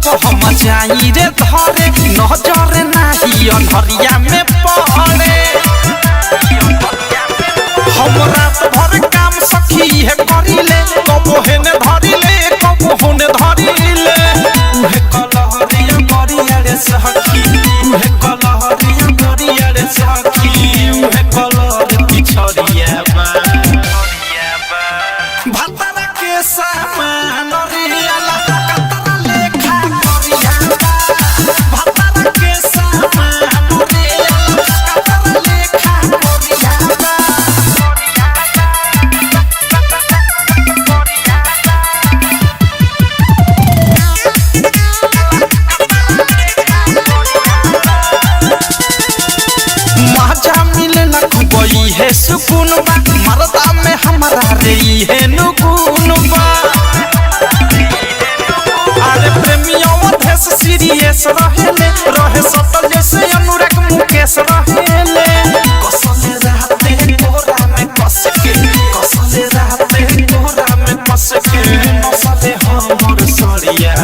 जब हम जाई रे धरे नजर नाही अंधरिया में पड़े हम रात भर काम सखी है करिले कबो हेने धरिले कबो होने धरिले उहे कलहरिया करिया रे सखी उहे कलहरिया करिया रे सखी उहे कलहर पिछड़िया बा भतरा के सामान रियाला कतरा लेखा करिया बा भतरा के सामान रियाला कतरा लेखा करिया बा मजा मिलना खुबई है सुकून बा मरदा में हमारा रे है नुकून बा अरे प्रेमियों देश सीरियस रहे सटल जैसे अनुराग मुकेश रहेले कसले रहते कोरा में कस के कसले रहते कोरा में कस के नसले हमर सरिया